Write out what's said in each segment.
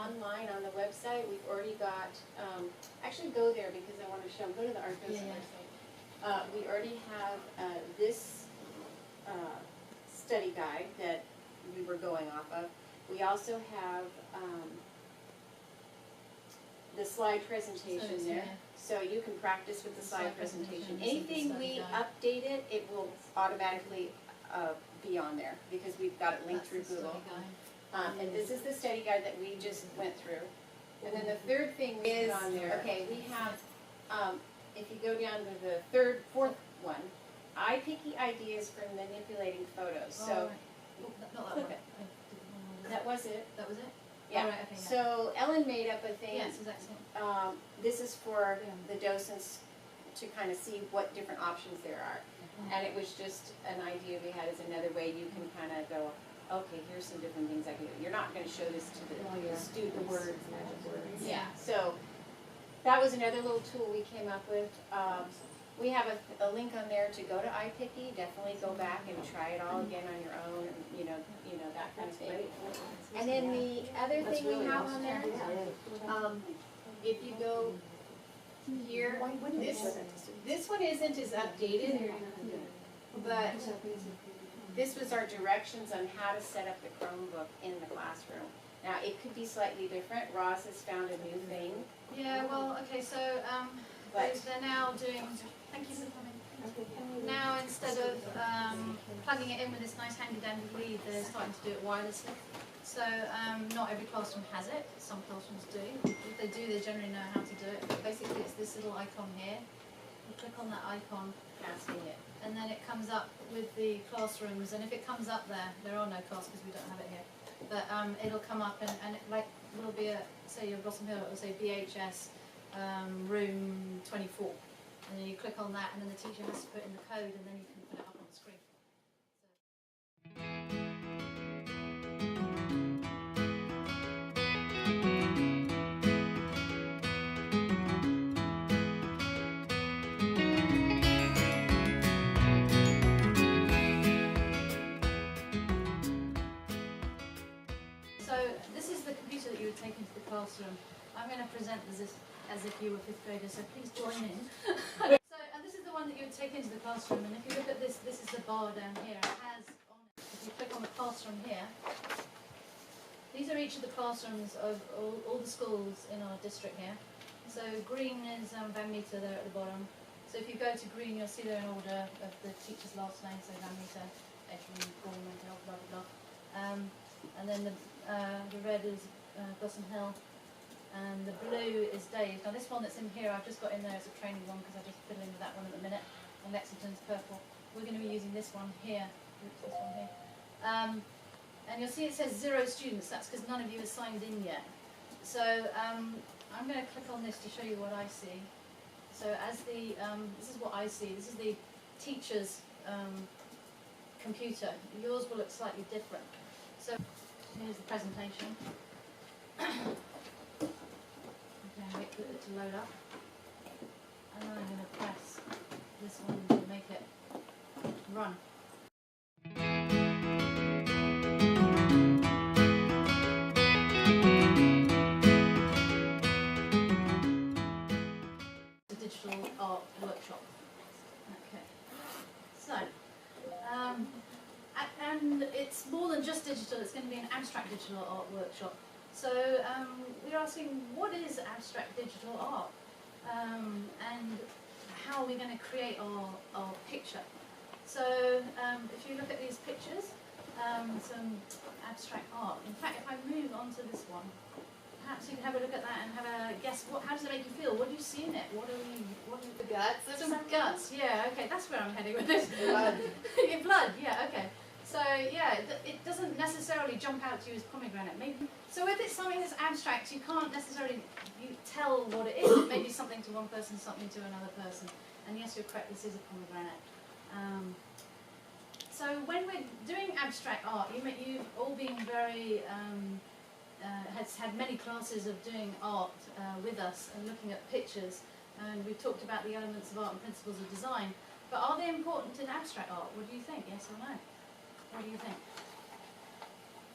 online on the website. We've already got, actually go there because I want to show them. Go to the Art Docent website. We already have this study guide that we were going off of. We also have the slide presentation there. So you can practice with the slide presentation. Anything we update it, it will automatically be on there because we've got it linked through Google. And this is the study guide that we just went through. And then the third thing is, on there, okay, we have, if you go down to the fourth one, iPicky ideas for manipulating photos. So, not that one. That was it. That was it? Yeah. Oh, right, okay, so Ellen made up a thing. Yes, excellent. This is for the docents to kind of see what different options there are. And it was just an idea we had as another way you can kind of go, okay, here's some different things I can do. You're not going to show this to the students. The words, magic words. Yeah, so that was another little tool we came up with. We have a link on there to go to iPicky. Definitely go back and try it all again on your own, you know that kind of thing. And then the other thing we have on there, if you go here, this one isn't as updated, but this was our directions on how to set up the Chromebook in the classroom. Now, it could be slightly different. Roz has found a new thing. Yeah, well, okay, so they're now doing, thank you for coming. Now, instead of plugging it in with this nice handy-dandy lead, they're starting to do it wirelessly. So not every classroom has it, some classrooms do. If they do, they generally know how to do it. But basically, it's this little icon here. You click on that icon, Casting it. and then it comes up with the classrooms. And if it comes up there are no class because we don't have it here. But it'll come up and it will be a, say your Blossom Hill, it will say BHS room 24. And then you click on that and then the teacher has to put in the code and then you can put it up on the screen. So this is the computer that you would take into the classroom. I'm going to present this as if you were fifth graders, so please join in. And this is the one that you would take into the classroom, and if you look at this, this is the bar down here. It has on it, if you click on the classroom here, these are each of the classrooms of all the schools in our district here. So green is Van Meter there at the bottom. So if you go to green, you'll see there an order of the teacher's last name, so Van Meter, Edwin, Gorman, blah, blah, blah. And then the red is Blossom Hill, and the blue is Dave. Now this one that's in here, I've just got in there as a training one because I just fiddle in with that one at the minute. And Lexington's purple. We're going to be using this one here. Oops, this one here. And you'll see it says 0 students. That's because none of you have signed in yet. So I'm going to click on this to show you what I see. So as the this is what I see. This is the teacher's computer. Yours will look slightly different. So here's the presentation. Okay, wait for it to load up. And then I'm going to press this one to make it run. The digital art workshop. Okay. So, and it's more than just digital, it's going to be an abstract digital art workshop. So we're asking, what is abstract digital art? And how are we going to create our picture? So if you look at these pictures, some abstract art. In fact, if I move on to this one, perhaps you can have a look at that and have a guess. How does it make you feel? What do you see in it? What are the guts? Some guts. Yeah. Okay, that's where I'm heading with this. Blood. Your blood. Yeah. Okay. So yeah, it doesn't necessarily jump out to you as pomegranate. Maybe so if it's something that's abstract, you can't necessarily tell what it is. It may be something to one person, something to another person. And yes, you're correct. This is a pomegranate. So when we're doing abstract art, you've all been very has had many classes of doing art with us and looking at pictures, and we've talked about the elements of art and principles of design. But are they important in abstract art? What do you think? Yes or no? What do you think?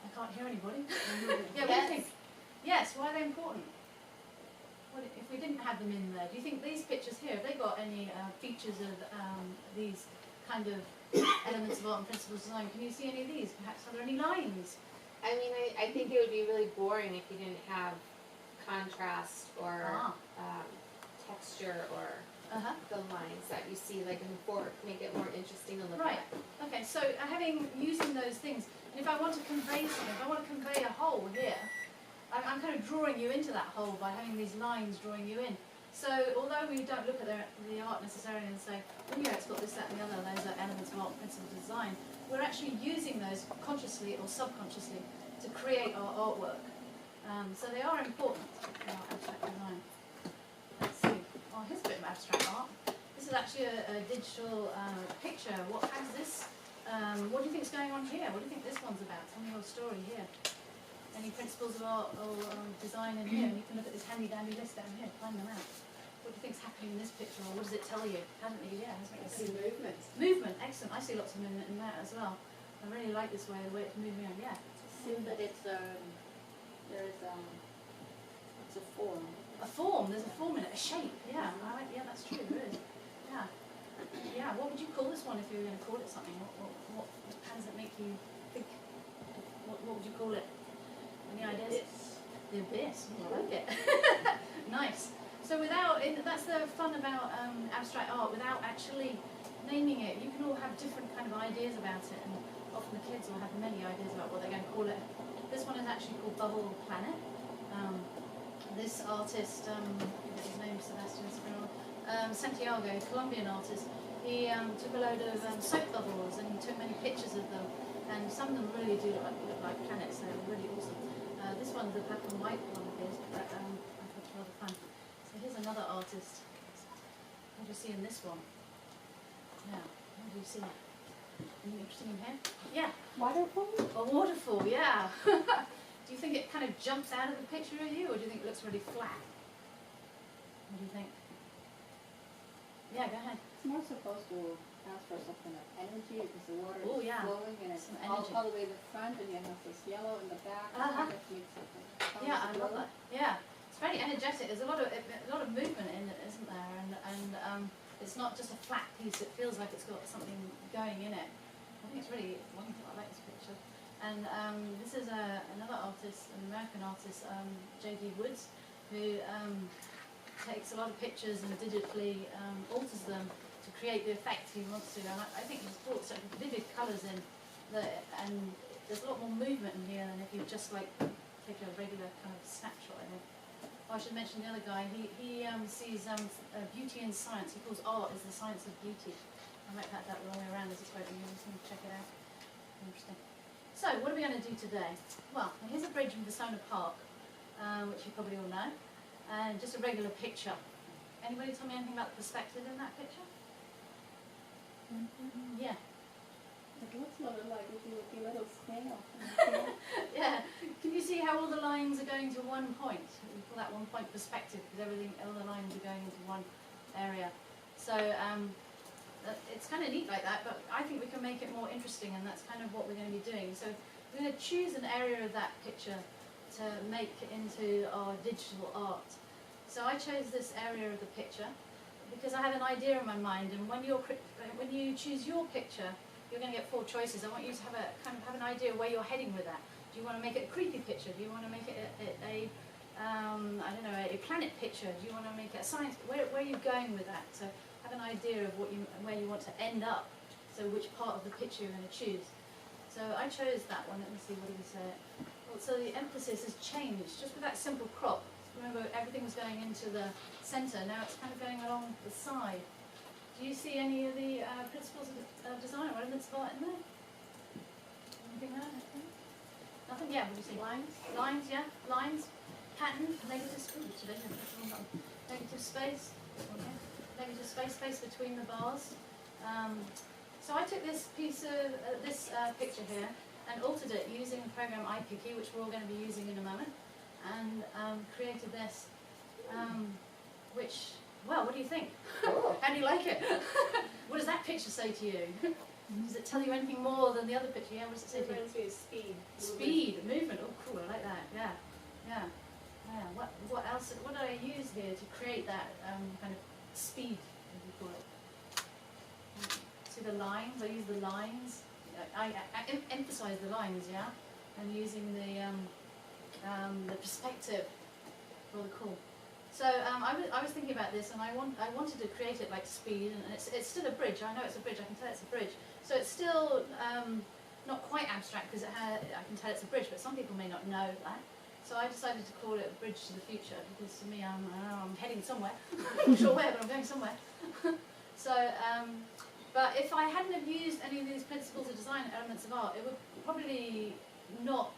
I can't hear anybody. Yeah, what do you think? Yes, why are they important? What if we didn't have them in there? Do you think these pictures here, have they got any features of these kind of elements of art and principles of design? Can you see any of these? Perhaps are there any lines? I mean, I think it would be really boring if you didn't have contrast or texture or Uh-huh. the lines that you see like in the fork make it more interesting to look Right. at. Okay, so using those things, and if I want to convey something, if I want to convey a whole here, I'm kind of drawing you into that whole by having these lines drawing you in. So although we don't look at the art necessarily and say, oh yeah, it's got this, that and the other, those are elements of art, principles of design, we're actually using those consciously or subconsciously to create our artwork. So they are important in our abstract design. Let's see. Oh, here's a bit of abstract art. This is actually a digital picture. What has this? What do you think is going on here? What do you think this one's about? Tell me your story here. Any principles of art or design in here? And you can look at this handy dandy list down here, find them out. What do you think's happening in this picture, or what does it tell you? Hasn't it? Yeah, hasn't it? I see movement. Movement, excellent. I see lots of movement in that as well. I really like this way, the way it's moving on. Yeah. Seems that it's it's a form. A form, there's a form in it, a shape, yeah. Yeah, that's true, there is. Yeah. Yeah, what would you call this one if you were going to call it something? How does it make you think? What would you call it? Any ideas? The Abyss. I like it. Nice. So that's the fun about abstract art, without actually naming it, you can all have different kind of ideas about it, and often the kids will have many ideas about what they're going to call it. This one is actually called Bubble Planet. This artist, I forget his name, Sebastian Santiago, Colombian artist, he took a load of soap bubbles and he took many pictures of them, and some of them really do look like planets. They're really awesome. This one's the black and white one of his, but I thought it was rather fun. So here's another artist. What do you see in this one? Yeah, what do you see? Anything interesting in here? Yeah. Waterfall? A waterfall, yeah. Do you think it kind of jumps out of the picture of you, or do you think it looks really flat? What do you think? Yeah, go ahead. It's more supposed to transfer something of energy because the water Oh, is yeah. flowing and it's Some all energy. the way to the front, and you have this yellow in the back. Uh-huh. That makes it Yeah, I love that. Yeah, it's very energetic. There's a lot of movement in it, isn't there? And it's not just a flat piece. It feels like it's got something going in it. I think it's really wonderful. I like this picture. And this is another artist, an American artist, J.D. Woods, who takes a lot of pictures and digitally alters them to create the effect he wants to. And I think he's brought such vivid colours in, and there's a lot more movement in here than if you just like take a regular kind of snapshot, I think. Oh, I should mention the other guy. He sees beauty in science. He calls art is the science of beauty. I like that the wrong way around as a quote. You can check it out. Interesting. So, what are we going to do today? Well, here's a bridge in Vasona Park, which you probably all know, and just a regular picture. Anybody tell me anything about the perspective in that picture? Yeah. It looks a little like a little snail. Yeah. Can you see how all the lines are going to one point? We call that one point perspective because all the lines are going into one area. So it's kind of neat like that, but I think we can make it more interesting, and that's kind of what we're going to be doing. So we're going to choose an area of that picture to make into our digital art. So I chose this area of the picture because I have an idea in my mind, and when you choose your picture, you're going to get 4 choices. I want you to have an idea where you're heading with that. Do you want to make it a creepy picture? Do you want to make it a planet picture? Do you want to make it a science? Where are you going with that? So have an idea of where you want to end up. So which part of the picture you're going to choose. So I chose that one. Let me see, what did we say? Well, so the emphasis has changed just with that simple crop. Remember, everything was going into the center. Now it's kind of going along the side. Do you see any of the principles of design or elements of art in there? Anything there? Nothing? Yeah, what do you see? Lines? Lines, yeah. Lines. Pattern. Negative space. Negative space. Okay. Negative space between the bars. So I took this piece of this picture here and altered it using the program iPicky, which we're all going to be using in a moment, and created this, which, well, what do you think? How do you like it? What does that picture say to you? Does it tell you anything more than the other picture? Yeah, what does it say to you? Reminds me of speed. Speed, movement. Oh, cool. I like that. Yeah, yeah. Yeah, what else, what did I use here to create that kind of speed, as you call it? See the lines, I use the lines, I emphasize the lines, yeah? And using the perspective, really cool. So I was thinking about this, and I wanted to create it like speed, and it's still a bridge. I know it's a bridge. I can tell it's a bridge. So it's still not quite abstract because I can tell it's a bridge, but some people may not know that. So I decided to call it a bridge to the future because to me I'm heading somewhere. I'm not sure where, but I'm going somewhere. So, but if I hadn't have used any of these principles of design elements of art, it would probably not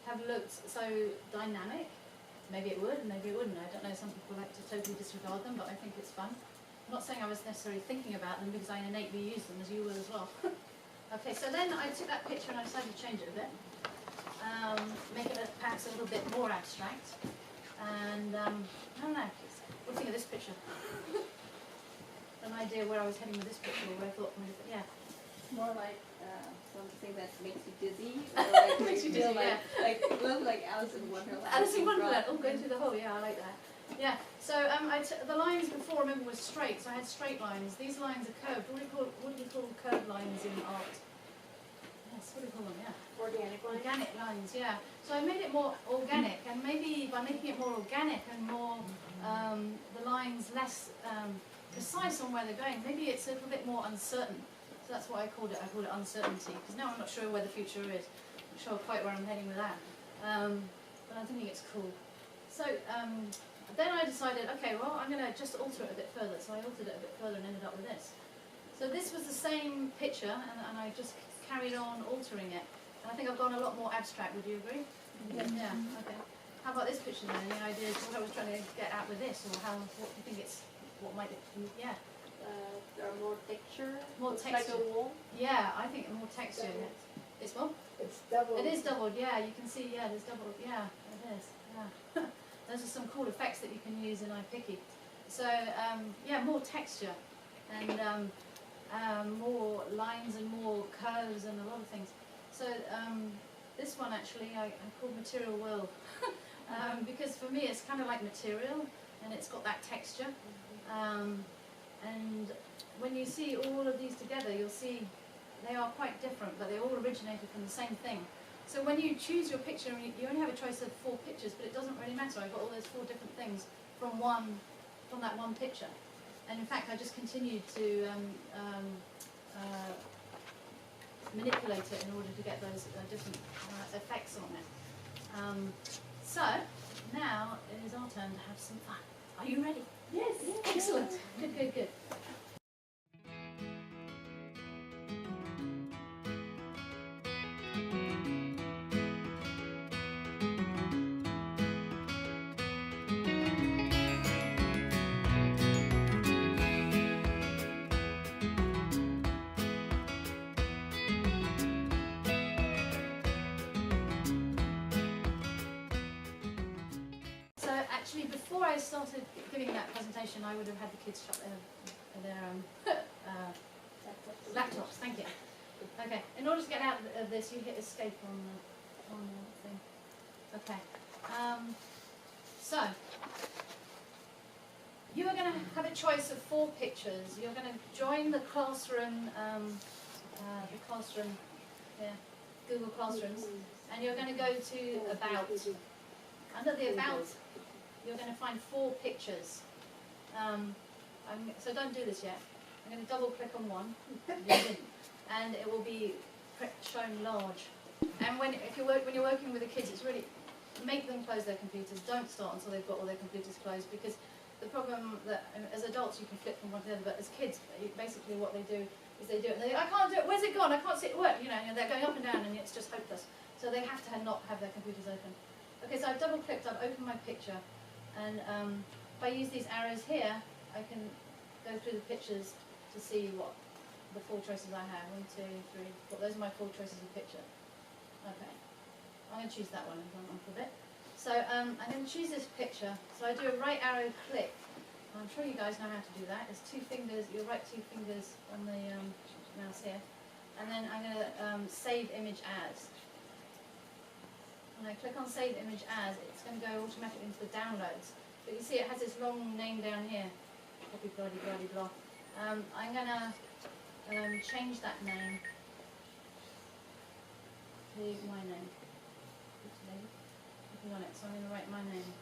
have looked so dynamic. Maybe it would, maybe it wouldn't. I don't know, some people like to totally disregard them, but I think it's fun. I'm not saying I was necessarily thinking about them because I innately use them, as you will as well. Okay, so then I took that picture and I decided to change it a bit. Make it perhaps a little bit more abstract. And, I don't know, what do you think of this picture? An idea where I was heading with this picture, or where I thought, yeah. More like something that makes you dizzy, or like Makes you feel dizzy, yeah. like it looked like Alice in Wonderland. Alice in Wonderland, oh, going through the hole, yeah, I like that. Yeah, so the lines before, remember, were straight, so I had straight lines. These lines are curved. What do you call curved lines in art? Yes, what do you call them, yeah? Organic lines. Organic lines, yeah. So I made it more organic, and maybe by making it more organic and more, the lines less precise on where they're going, maybe it's a little bit more uncertain. So that's what I called it uncertainty, because now I'm not sure where the future is. I'm not sure quite where I'm heading with that. But I'm thinking it's cool. So then I decided, okay, well, I'm going to just alter it a bit further. So I altered it a bit further and ended up with this. So this was the same picture, and I just carried on altering it. And I think I've gone a lot more abstract, would you agree? Yeah, okay. How about this picture then? Any ideas what I was trying to get at with this, or what do you think it's, what might it, yeah? There are more texture. More Looks texture. Like a wall. Yeah, I think more texture. Doubled. It's what? It's double. It is doubled, yeah, you can see, yeah, there's double, yeah, it is, yeah. Those are some cool effects that you can use in iPicky. So, yeah, more texture, and more lines and more curves and a lot of things. So, this one actually I called Material World, because for me it's kind of like material, and it's got that texture. And when you see all of these together, you'll see they are quite different, but they all originated from the same thing. So when you choose your picture, you only have a choice of 4 pictures, but it doesn't really matter. I got all those 4 different things from that one picture. And in fact, I just continued to manipulate it in order to get those different effects on it. So now it is our turn to have some fun. Are you ready? Yes. Excellent. Good, good, good. So actually, before I started giving that presentation, I would have had the kids shut their laptops. Thank you. Okay. In order to get out of this, you hit escape on the thing. Okay. So you are going to have a choice of 4 pictures. You're going to join the classroom, yeah, Google Classrooms, and you're going to go to About. Under the About, you're going to find 4 pictures. So don't do this yet. I'm going to double click on one, and it will be shown large. And when you're working with the kids, it's really, make them close their computers. Don't start until they've got all their computers closed, because the problem that as adults you can flip from one to the other, but as kids, basically what they do is they do it. And they go, I can't do it. Where's it gone? I can't see it work. You know, and they're going up and down, and it's just hopeless. So they have to not have their computers open. Okay, so I've double clicked. I've opened my picture, and if I use these arrows here, I can go through the pictures to see what the 4 choices I have. 1, 2, 3, 4. Those are my 4 choices of picture. Okay, I'm going to choose that one and go on for a bit. So I'm going to choose this picture. So I do a right arrow click. I'm sure you guys know how to do that. It's 2 fingers, your right 2 fingers on the mouse here. And then I'm going to save image as. when I click on save image as, it's going to go automatically into the downloads. But you see it has this long name down here, copy bloody bloody blah. I'm going to change that name to my name. Clicking on it, so I'm going to write my name.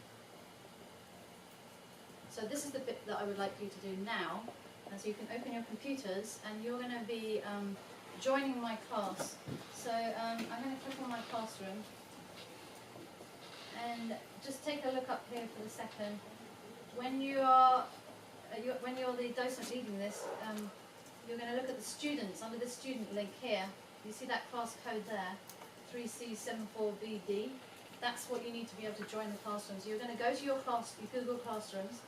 So this is the bit that I would like you to do now. And so you can open your computers and you're going to be joining my class. So I'm going to click on my classroom and just take a look up here for a second. When you're the docent leading this, you're going to look at the students under the student link here. You see that class code there, 3C74BD. That's what you need to be able to join the classroom. So you're going to go to your class, your Google Classrooms,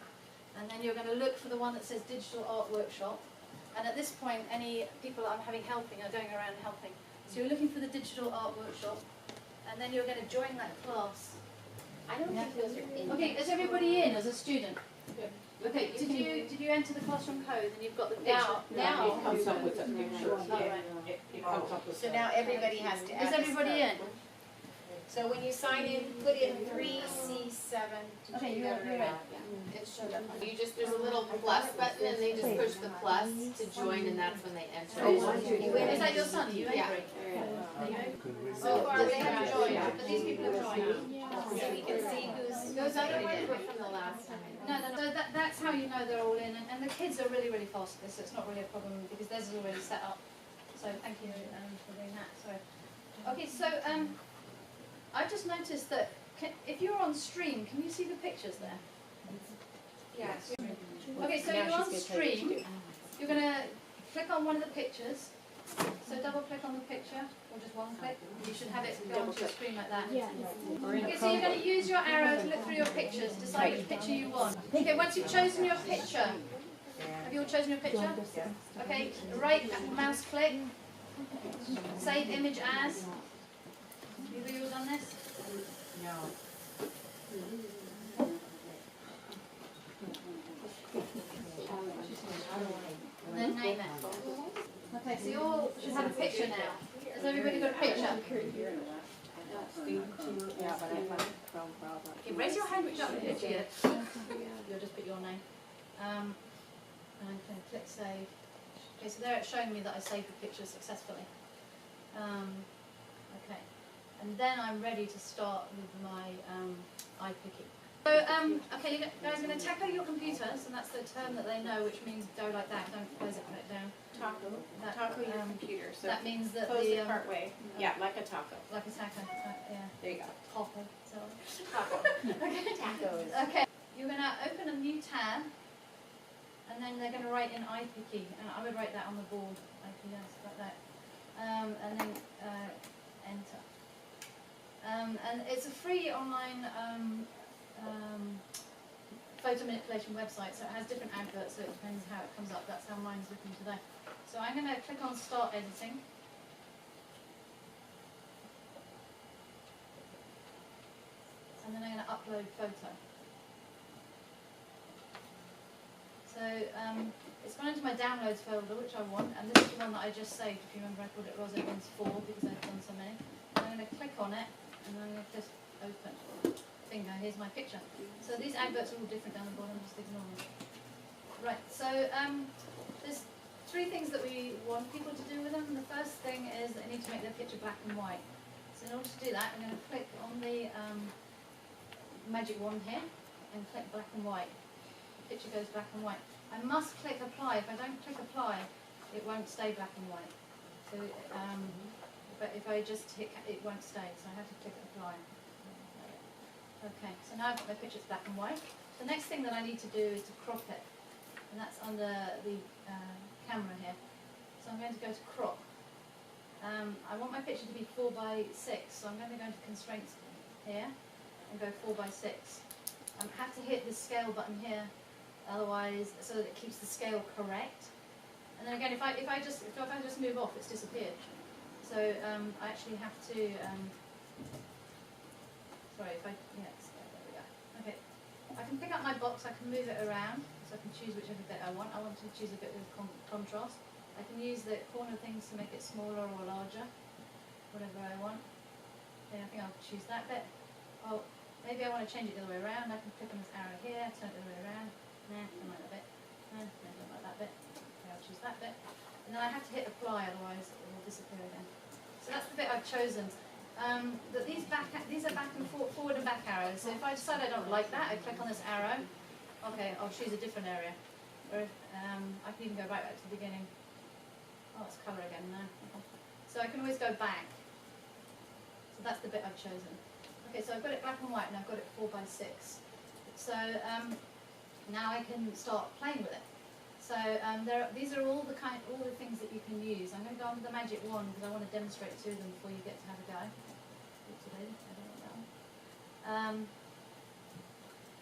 and then you're going to look for the one that says Digital Art Workshop. And at this point, any people I'm having helping are going around helping. So you're looking for the Digital Art Workshop, and then you're going to join that class. I don't think those are in. Okay, is everybody in as a student? Okay, did you enter the classroom code and you've got the picture? Now, It comes up with a picture. Oh, right. It comes up with. so now everybody has to add Is this everybody code. in? So when you sign in, put in 3C7. Okay, you're in. It showed up. You just, there's a little plus button and they just push the plus to join and that's when they enter. Is that your son? Are you Yeah. angry? So far, they haven't joined. But these people have joined. So we can see who's. Those other ones were from the last time. No. So that's how you know they're all in, and the kids are really, really fast at this, so it's not really a problem because theirs is already set up. So thank you for doing that. Sorry. Okay, so I just noticed that if you're on stream, can you see the pictures there? Yes. Okay, so you're on stream. You're going to click on one of the pictures. So double click on the picture, or just one click. You should have it go onto your screen like that. Okay, so you're going to use your arrow to look through your pictures, decide which picture you want. Okay, once you've chosen your picture, have you all chosen your picture? Okay, right mouse click, save image as. Have you all done this? No. And then name it. Okay, so you all should have a picture now. Has everybody got a picture? Yeah, but I have a Chrome browser. Okay, raise your hand which up the picture yet. You'll just put your name. And I'm going to click save. Okay, so there it's showing me that I saved the picture successfully. Okay, and then I'm ready to start with my iPicking. So, okay, you guys are going to tackle your computers, and that's the term that they know, which means go like that, don't close it, put it down. Taco. That, Taco your computer. So that means that close the, it part way. Yeah, like a taco. like a taco, yeah, There you go. taco, so. Taco. Tacos. Okay, you're going to open a new tab, and then they're going to write in iPicky, and I would write that on the board, IPS, like that, and then enter. And it's a free online photo manipulation website, so it has different adverts, so it depends how it comes up. That's how mine's looking today. So I'm going to click on Start Editing. And then I'm going to upload photo. So it's gone into my downloads folder, which I want, and this is the one that I just saved. If you remember, I called it Rosa 4 because I've done so many. And I'm going to click on it, and I'm going to just open. Bingo, here's my picture. So these adverts are all different down the bottom, just ignore them. Right, so there's three things that we want people to do with them. The first thing is that they need to make their picture black and white. So in order to do that, I'm going to click on the magic wand here and click black and white. The picture goes black and white. I must click apply. If I don't click apply, it won't stay black and white. So, but if I just hit, it won't stay. So I have to click apply. Okay, so now I've got my pictures black and white. The next thing that I need to do is to crop it, and that's under the camera here. So I'm going to go to crop. I want my picture to be 4 by 6, so I'm going to go into constraints here and go 4 by 6. I have to hit the scale button here, otherwise, so that it keeps the scale correct. And then again, if I just move off, it's disappeared. So I actually have to. Sorry, yes, there we go. Okay, I can pick up my box, I can move it around, so I can choose whichever bit I want. I want to choose a bit with contrast. I can use the corner things to make it smaller or larger, whatever I want. Okay, I think I'll choose that bit. Oh, maybe I want to change it the other way around. I can click on this arrow here, turn it the other way around. Nah, don't like that bit. Nah, don't like that bit. Okay, I'll choose that bit. And then I have to hit apply, otherwise it will disappear again. So that's the bit I've chosen. These are back and forward and back arrows. So if I decide I don't like that, I click on this arrow. Okay, I'll choose a different area. Or I can even go right back to the beginning. Oh, it's colour again now. Okay. So I can always go back. So that's the bit I've chosen. Okay, so I've got it black and white and I've got it 4x6. So now I can start playing with it. So these are all the things that you can use. I'm going to go on with the magic wand because I want to demonstrate to them before you get to have a go. Today, I don't want that one.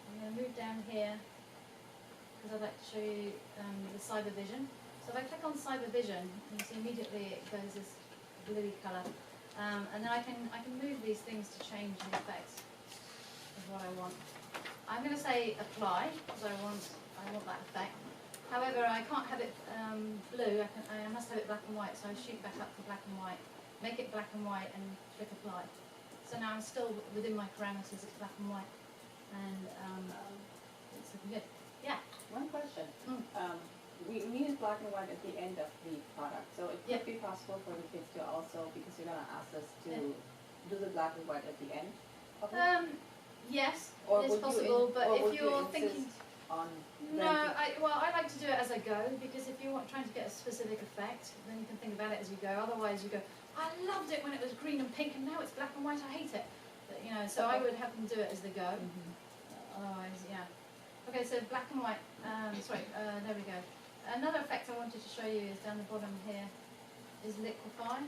I'm going to move down here because I'd like to show you the cyber vision. So if I click on cyber vision, you see immediately it goes this bluey colour, and then I can move these things to change the effect of what I want. I'm going to say apply because I want that effect. However, I can't have it blue. I must have it black and white. So I shoot back up to black and white, make it black and white, and click apply. So now I'm still within my parameters. It's black and white, and it's looking good. Yeah. One question. Mm. We use black and white at the end of the product, so it could Yep. be possible for the kids to also, because you're gonna ask us to Yeah. do the black and white at the end of it? Yes, Or it's would you possible, but or if would you you're thinking. insist on No, them to- I like to do it as I go, because if you're trying to get a specific effect, then you can think about it as you go. Otherwise you go, I loved it when it was green and pink and now it's black and white, I hate it. But, so I Okay. would have them do it as they go. Mhm. Otherwise, yeah. Okay, so black and white, there we go. Another effect I wanted to show you is down the bottom here, is liquefy.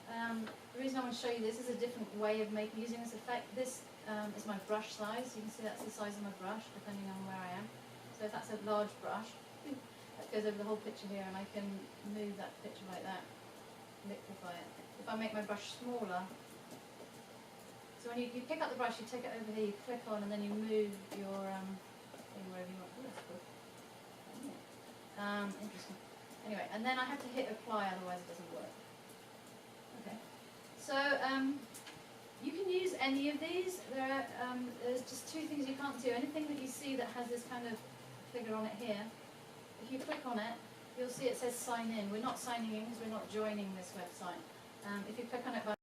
The reason I want to show you this is a different way of using this effect. This is my brush size. You can see that's the size of my brush, depending on where I am. So if that's a large brush, that goes over the whole picture here, and I can move that picture like that, liquefy it. If I make my brush smaller, so when you pick up the brush, you take it over here, you click on, and then you move your thing wherever you want. Oh, that's cool. Interesting. Anyway, and then I have to hit apply, otherwise it doesn't work. Okay. So you can use any of these. There's just two things you can't do. Anything that you see that has this kind of figure on it here, if you click on it, you'll see it says sign in. We're not signing in because we're not joining this website. If you click on it by